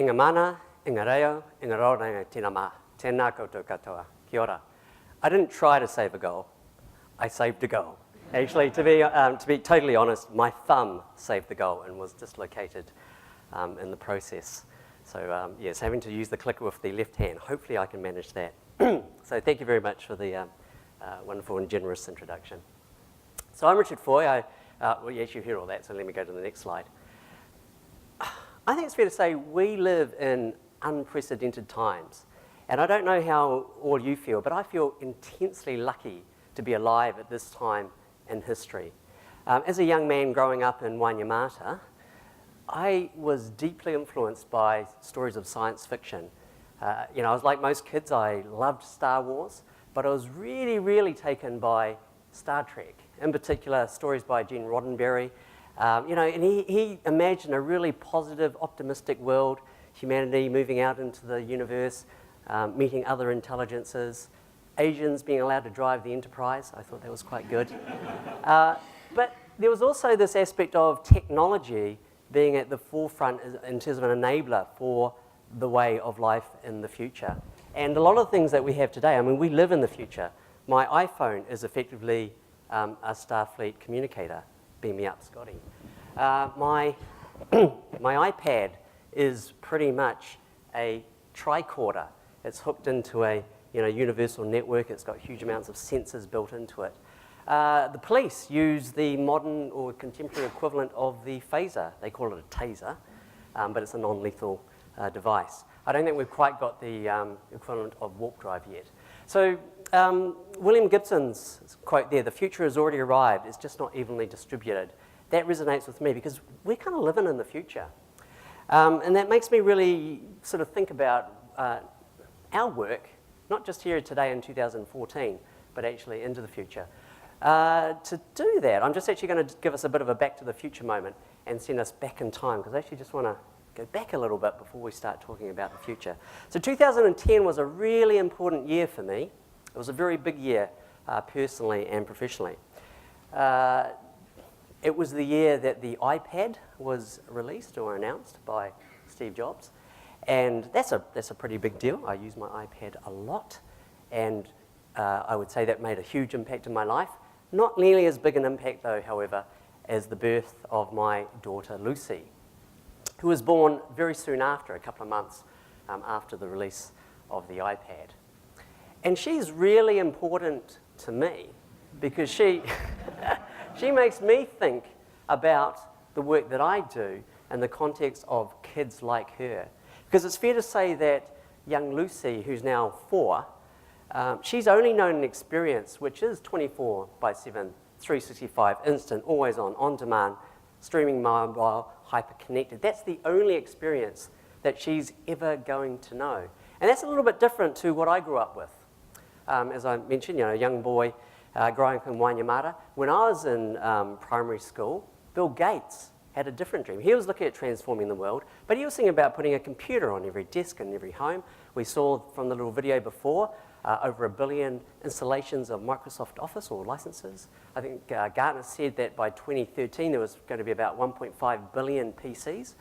Inga mana, inga reo, inga rōranga tēnā mā, tēnā koutou katoa, kia ora. I didn't try to save a goal, I saved a goal. Actually, to be totally honest, my thumb saved the goal and was dislocated in the process. So yes, having to use the clicker with the left hand, hopefully I can manage that. So thank you very much for the wonderful and generous introduction. So I'm Richard Foy. Well, yes, you hear all that, so let me go to the next slide. I think it's fair to say we live in unprecedented times. And I don't know how all you feel, but I feel intensely lucky to be alive at this time in history. As a young man growing up in Wainyamata, I was deeply influenced by stories of science fiction. I was like most kids, I loved Star Wars, but I was really, really taken by Star Trek. In particular, stories by Gene Roddenberry. And he imagined a really positive, optimistic world, humanity moving out into the universe, meeting other intelligences, Asians being allowed to drive the Enterprise. I thought that was quite good. But there was also this aspect of technology being at the forefront in terms of an enabler for the way of life in the future. And a lot of the things that we have today, I mean, we live in the future. My iPhone is effectively a Starfleet communicator. Beam me up, Scotty. My iPad is pretty much a tricorder. It's hooked into a universal network. It's got huge amounts of sensors built into it. The police use the modern or contemporary equivalent of the phaser. They call it a taser, but it's a non-lethal device. I don't think we've quite got the equivalent of warp drive yet. So William Gibson's quote there, "The future has already arrived, it's just not evenly distributed." That resonates with me because we're kind of living in the future. And that makes me really sort of think about our work, not just here today in 2014, but actually into the future. To do that, I'm just actually going to give us a bit of a back to the future moment and send us back in time, because I actually just want to go back a little bit before we start talking about the future. So 2010 was a really important year for me. It was a very big year, personally and professionally. It was the year that the iPad was released or announced by Steve Jobs. And that's a pretty big deal. I use my iPad a lot. And I would say that made a huge impact in my life. Not nearly as big an impact, though, however, as the birth of my daughter, Lucy, who was born very soon after, a couple of months after the release of the iPad. And she's really important to me because she makes me think about the work that I do in the context of kids like her. Because it's fair to say that young Lucy, who's now 4, she's only known an experience which is 24/7, 365, instant, always on demand, streaming mobile, hyper-connected. That's the only experience that she's ever going to know. And that's a little bit different to what I grew up with. As I mentioned, a young boy growing up in Wainyamata. When I was in primary school, Bill Gates had a different dream. He was looking at transforming the world, but he was thinking about putting a computer on every desk and every home. We saw from the little video before, over 1 billion installations of Microsoft Office or licenses. I think Gartner said that by 2013 there was going to be about 1.5 billion PCs,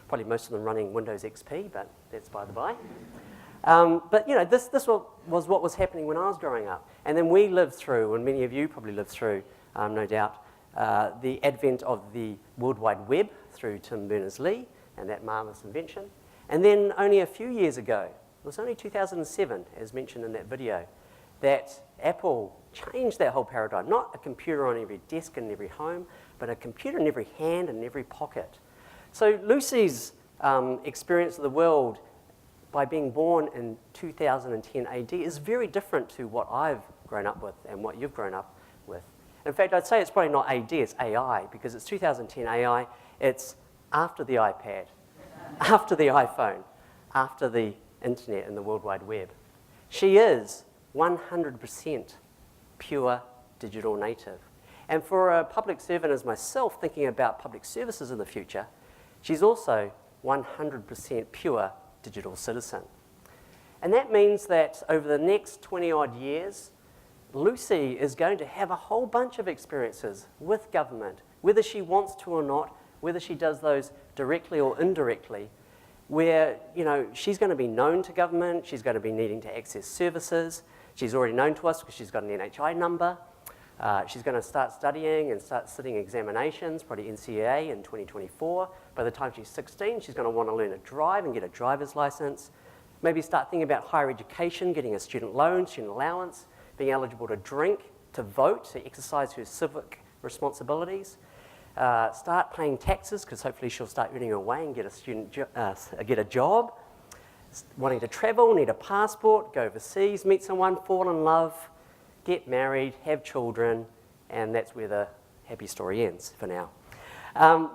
probably most of them running Windows XP, but that's by the by. But this was what was happening when I was growing up. And then we lived through, and many of you probably lived through, no doubt, the advent of the World Wide Web through Tim Berners-Lee and that marvelous invention. And then only a few years ago, it was only 2007, as mentioned in that video, that Apple changed that whole paradigm. Not a computer on every desk and every home, but a computer in every hand and every pocket. So Lucy's experience of the world by being born in 2010 AD is very different to what I've grown up with and what you've grown up with. In fact, I'd say it's probably not AD, it's AI, because it's 2010 AI, it's after the iPad, after the iPhone, after the internet and the World Wide Web. She is 100% pure digital native. And for a public servant as myself thinking about public services in the future, she's also 100% pure digital citizen. And that means that over the next 20-odd years, Lucy is going to have a whole bunch of experiences with government, whether she wants to or not, whether she does those directly or indirectly. where, you know, she's going to be known to government, she's going to be needing to access services. She's already known to us because she's got an NHI number. She's going to start studying and start sitting examinations, probably NCEA in 2024. By the time she's 16, she's going to want to learn to drive and get a driver's license. Maybe start thinking about higher education, getting a student loan, student allowance, being eligible to drink, to vote, to exercise her civic responsibilities. Start paying taxes, because hopefully she'll start earning her way and get a job. Wanting to travel, need a passport, go overseas, meet someone, fall in love, get married, have children, and that's where the happy story ends for now.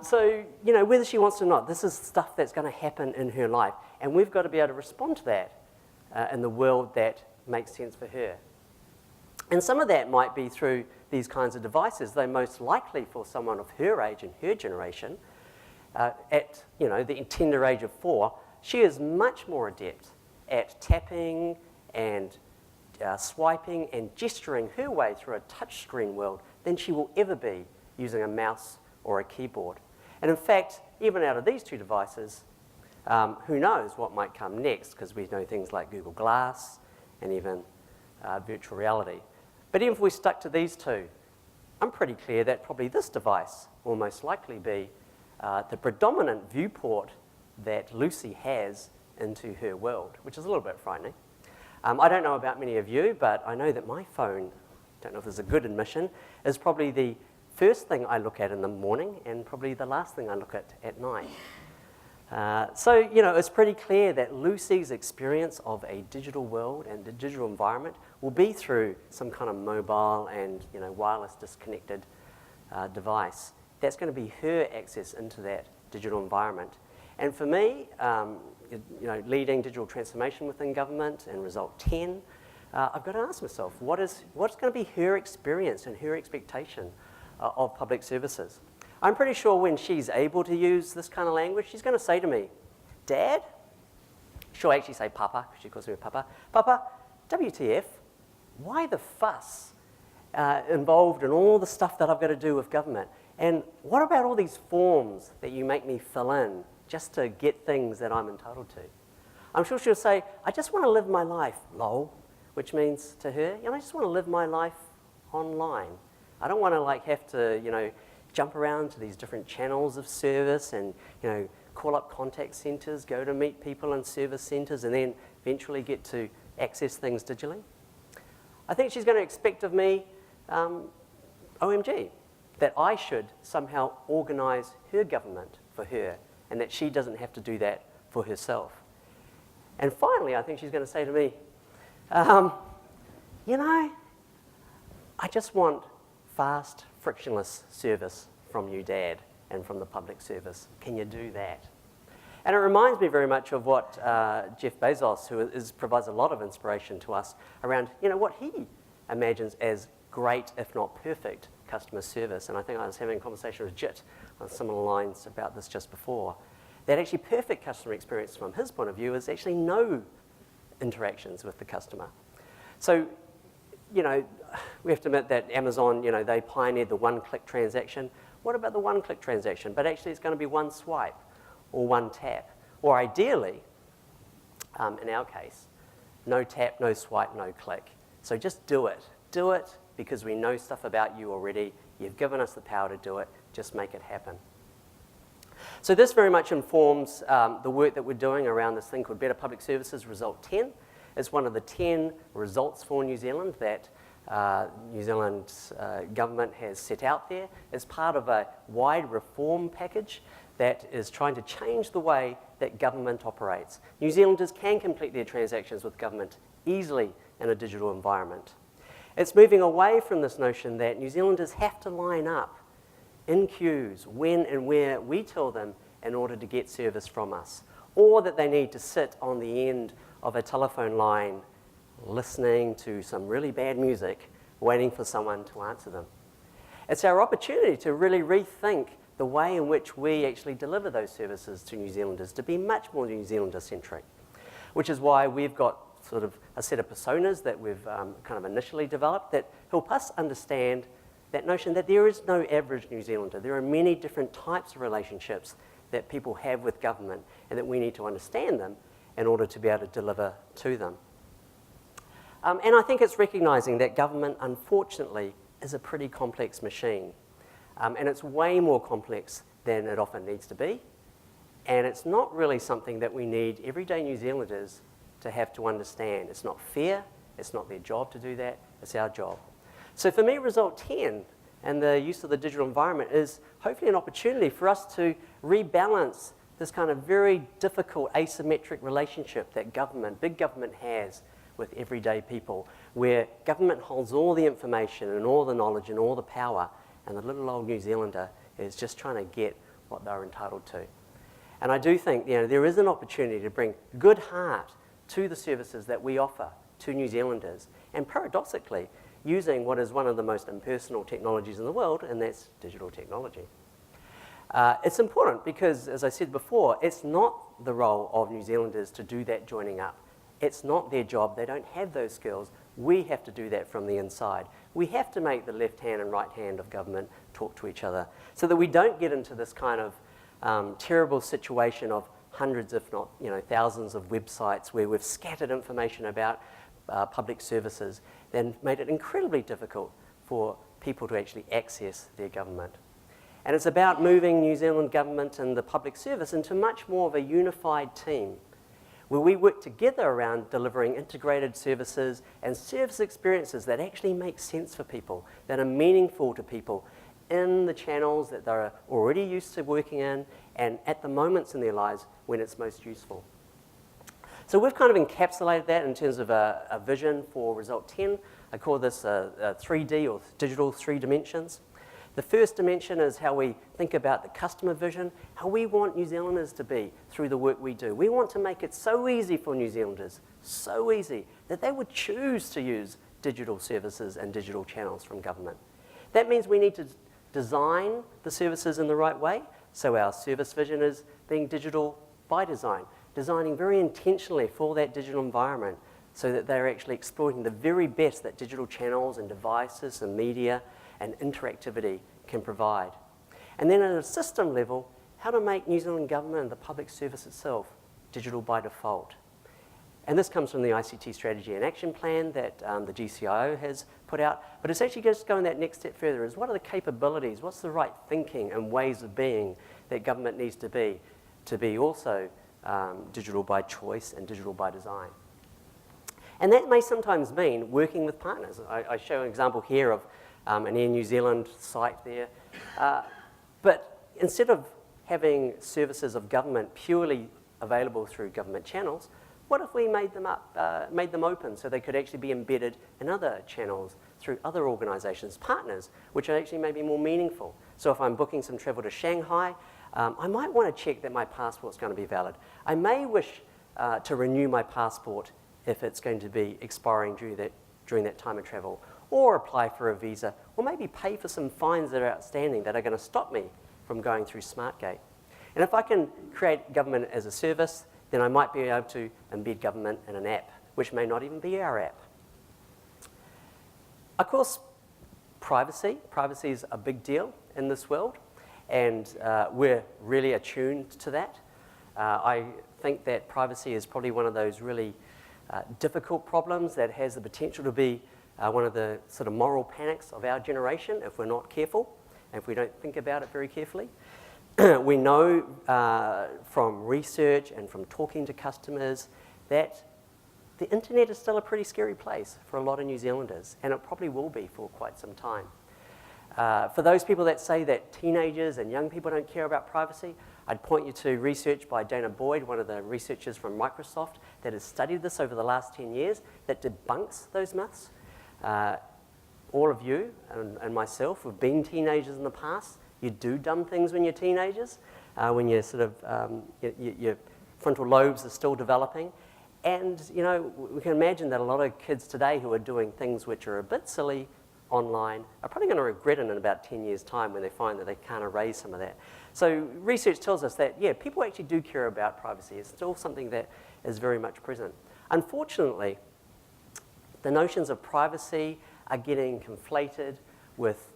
So, you know, whether she wants to or not, this is stuff that's going to happen in her life, and we've got to be able to respond to that in the world that makes sense for her. And some of that might be through these kinds of devices, though most likely for someone of her age and her generation, at, you know, the tender age of 4, she is much more adept at tapping and swiping and gesturing her way through a touchscreen world than she will ever be using a mouse or a keyboard. And in fact, even out of these two devices, who knows what might come next, because we know things like Google Glass and even virtual reality. But even if we stuck to these two, I'm pretty clear that probably this device will most likely be the predominant viewport that Lucy has into her world, which is a little bit frightening. I don't know about many of you, but I know that my phone, don't know if this is a good admission, is probably the first thing I look at in the morning and probably the last thing I look at night. So, you know, it's pretty clear that Lucy's experience of a digital world and the digital environment will be through some kind of mobile and, you know, wireless disconnected device. That's going to be her access into that digital environment. And for me, you know, leading digital transformation within government and Result 10, I've got to ask myself, what's going to be her experience and her expectation of public services? I'm pretty sure when she's able to use this kind of language, she's going to say to me, Dad, she'll actually say Papa, because she calls me Papa, Papa, WTF, why the fuss involved in all the stuff that I've got to do with government? And what about all these forms that you make me fill in just to get things that I'm entitled to? I'm sure she'll say, I just want to live my life, lol, which means to her, you know, I just want to live my life online. I don't want to like have to, you know, jump around to these different channels of service and, you know, call up contact centres, go to meet people in service centres, and then eventually get to access things digitally. I think she's going to expect of me, OMG, that I should somehow organise her government for her and that she doesn't have to do that for herself. And finally, I think she's going to say to me, you know, I just want fast, frictionless service from you, Dad, and from the public service. Can you do that? And it reminds me very much of what Jeff Bezos, who provides a lot of inspiration to us around, you know, what he imagines as great, if not perfect, customer service. And I think I was having a conversation with Jit on similar lines about this just before. That actually perfect customer experience from his point of view is actually no interactions with the customer. So, you know, we have to admit that Amazon, you know, they pioneered the one-click transaction. What about the one-click transaction? But actually it's going to be one swipe or one tap. Or ideally, in our case, no tap, no swipe, no click. So just do it. Do it because we know stuff about you already. You've given us the power to do it. Just make it happen. So this very much informs the work that we're doing around this thing called Better Public Services Result 10. It's one of the 10 results for New Zealand that New Zealand's government has set out there as part of a wide reform package that is trying to change the way that government operates. New Zealanders can complete their transactions with government easily in a digital environment. It's moving away from this notion that New Zealanders have to line up in queues when and where we tell them in order to get service from us, or that they need to sit on the end of a telephone line listening to some really bad music, waiting for someone to answer them. It's our opportunity to really rethink the way in which we actually deliver those services to New Zealanders to be much more New Zealander-centric, which is why we've got sort of a set of personas that we've kind of initially developed that help us understand that notion that there is no average New Zealander. There are many different types of relationships that people have with government and that we need to understand them in order to be able to deliver to them. And I think it's recognising that government, unfortunately, is a pretty complex machine. And it's way more complex than it often needs to be. And it's not really something that we need everyday New Zealanders to have to understand. It's not fair, it's not their job to do that, it's our job. So for me, Result 10 and the use of the digital environment is hopefully an opportunity for us to rebalance this kind of very difficult asymmetric relationship that government, big government, has with everyday people, where government holds all the information and all the knowledge and all the power, and the little old New Zealander is just trying to get what they're entitled to. And I do think there is an opportunity to bring good heart to the services that we offer to New Zealanders, and paradoxically, using what is one of the most impersonal technologies in the world, and that's digital technology. It's important because, as I said before, it's not the role of New Zealanders to do that joining up. It's not their job. They don't have those skills. We have to do that from the inside. We have to make the left hand and right hand of government talk to each other so that we don't get into this kind of terrible situation of hundreds, if not thousands of websites where we've scattered information about public services, then made it incredibly difficult for people to actually access their government. And it's about moving New Zealand government and the public service into much more of a unified team, where we work together around delivering integrated services and service experiences that actually make sense for people, that are meaningful to people in the channels that they're already used to working in and at the moments in their lives when it's most useful. So we've kind of encapsulated that in terms of a vision for Result 10. I call this 3D or digital 3 dimensions. The first dimension is how we think about the customer vision, how we want New Zealanders to be through the work we do. We want to make it so easy for New Zealanders, so easy, that they would choose to use digital services and digital channels from government. That means we need to design the services in the right way, so our service vision is being digital by design, designing very intentionally for that digital environment so that they're actually exploiting the very best that digital channels and devices and media and interactivity can provide. And then at a system level, how to make New Zealand government and the public service itself digital by default. And this comes from the ICT Strategy and Action Plan that the GCIO has put out, but it's actually just going that next step further is what are the capabilities, what's the right thinking and ways of being that government needs to be also digital by choice and digital by design. And that may sometimes mean working with partners. I show an example here of an Air New Zealand site there. But instead of having services of government purely available through government channels, what if we made them open so they could actually be embedded in other channels through other organisations, partners, which are actually maybe more meaningful. So if I'm booking some travel to Shanghai, I might want to check that my passport's going to be valid. I may wish to renew my passport if it's going to be expiring during that time of travel, or apply for a visa, or maybe pay for some fines that are outstanding that are going to stop me from going through SmartGate. And if I can create government as a service, then I might be able to embed government in an app, which may not even be our app. Of course, privacy is a big deal in this world, and we're really attuned to that. I think that privacy is probably one of those really difficult problems that has the potential to be one of the sort of moral panics of our generation if we're not careful, and if we don't think about it very carefully. We know from research and from talking to customers that the internet is still a pretty scary place for a lot of New Zealanders, and it probably will be for quite some time. For those people that say that teenagers and young people don't care about privacy, I'd point you to research by Dana Boyd, one of the researchers from Microsoft, that has studied this over the last 10 years, that debunks those myths. All of you and myself have been teenagers in the past. You do dumb things when you're teenagers, when you're sort of, your frontal lobes are still developing. And, we can imagine that a lot of kids today who are doing things which are a bit silly online are probably going to regret it in about 10 years' time when they find that they can't erase some of that. So research tells us that, yeah, people actually do care about privacy. It's still something that is very much present. Unfortunately, the notions of privacy are getting conflated with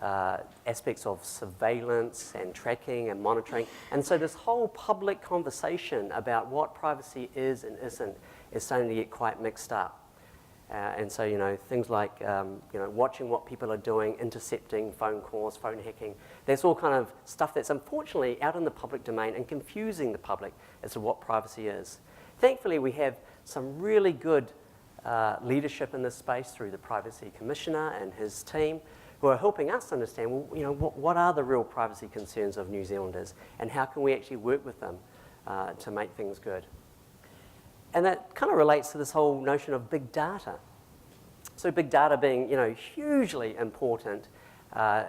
aspects of surveillance and tracking and monitoring. And so this whole public conversation about what privacy is and isn't is starting to get quite mixed up. And so, things like, watching what people are doing, intercepting phone calls, phone hacking, that's all kind of stuff that's unfortunately out in the public domain and confusing the public as to what privacy is. Thankfully, we have some really good leadership in this space through the Privacy Commissioner and his team, who are helping us understand, what are the real privacy concerns of New Zealanders, and how can we actually work with them to make things good. And that kind of relates to this whole notion of big data. So big data being, hugely important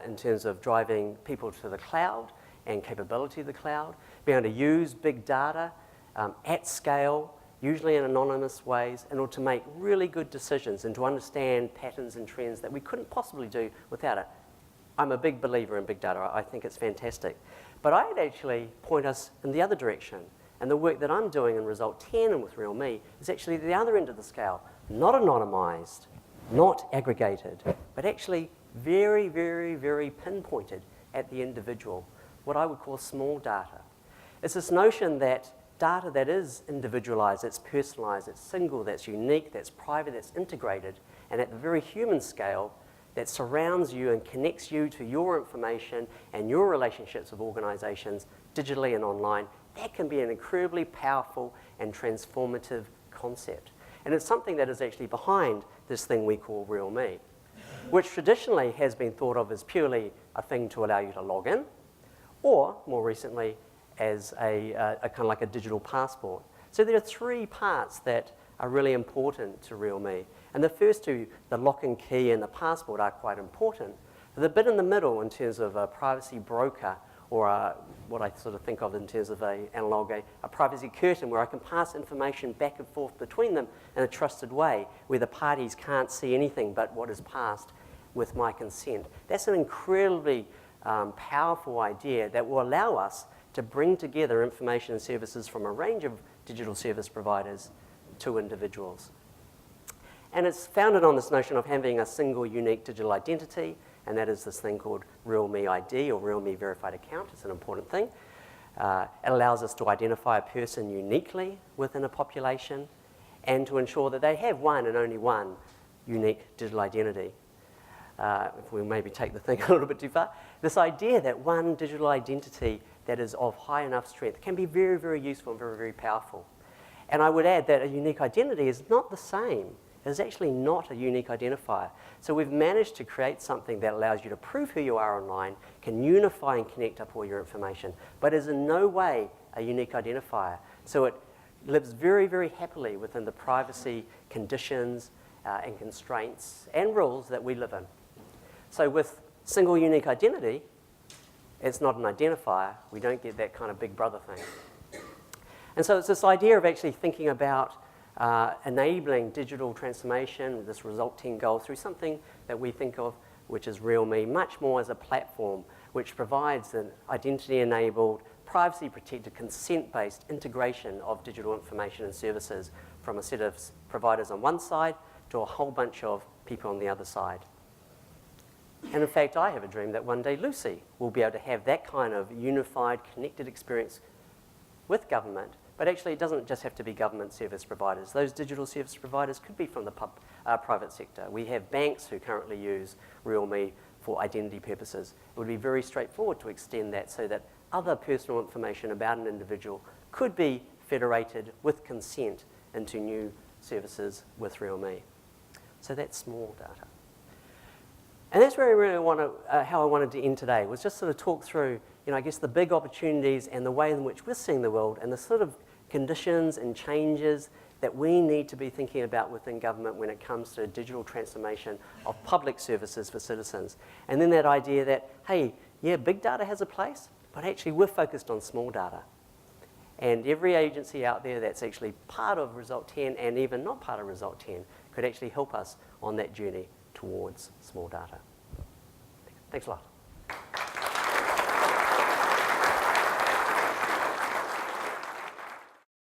in terms of driving people to the cloud and capability of the cloud, being able to use big data at scale, usually in anonymous ways, in order to make really good decisions and to understand patterns and trends that we couldn't possibly do without it. I'm a big believer in big data. I think it's fantastic. But I'd actually point us in the other direction. And the work that I'm doing in Result 10 and with RealMe is actually the other end of the scale, not anonymized, not aggregated, but actually very, very, very pinpointed at the individual, what I would call small data. It's this notion that data that is individualized, that's personalized, that's single, that's unique, that's private, that's integrated, and at the very human scale, that surrounds you and connects you to your information and your relationships with organizations, digitally and online, that can be an incredibly powerful and transformative concept. And it's something that is actually behind this thing we call RealMe, which traditionally has been thought of as purely a thing to allow you to log in, or more recently, as a kind of like a digital passport. So there are three parts that are really important to RealMe. And the first two, the lock and key and the passport, are quite important. The bit in the middle in terms of a privacy broker, or what I sort of think of in terms of a privacy curtain, where I can pass information back and forth between them in a trusted way, where the parties can't see anything but what is passed with my consent. That's an incredibly powerful idea that will allow us to bring together information and services from a range of digital service providers to individuals. And it's founded on this notion of having a single unique digital identity, and that is this thing called RealMe ID, or RealMe Verified Account. It's an important thing. It allows us to identify a person uniquely within a population and to ensure that they have one and only one unique digital identity. If we maybe take the thing a little bit too far, this idea that one digital identity that is of high enough strength can be very, very useful and very, very powerful. And I would add that a unique identity is not the same. It is actually not a unique identifier. So we've managed to create something that allows you to prove who you are online, can unify and connect up all your information, but is in no way a unique identifier. So it lives very, very happily within the privacy conditions and constraints and rules that we live in. So with single unique identity, it's not an identifier. We don't get that kind of big brother thing. And so it's this idea of actually thinking about enabling digital transformation, this Result 10 goal, through something that we think of, which is RealMe, much more as a platform which provides an identity-enabled, privacy-protected, consent-based integration of digital information and services from a set of providers on one side to a whole bunch of people on the other side. And in fact, I have a dream that one day Lucy will be able to have that kind of unified, connected experience with government. But actually, it doesn't just have to be government service providers. Those digital service providers could be from the private sector. We have banks who currently use RealMe for identity purposes. It would be very straightforward to extend that so that other personal information about an individual could be federated with consent into new services with RealMe. So that's small data. And that's where I really how I wanted to end today, was just sort of talk through, I guess, the big opportunities and the way in which we're seeing the world and the sort of conditions and changes that we need to be thinking about within government when it comes to digital transformation of public services for citizens. And then that idea that, hey, yeah, big data has a place, but actually we're focused on small data. And every agency out there that's actually part of Result 10 and even not part of Result 10 could actually help us on that journey towards small data. Thanks a lot.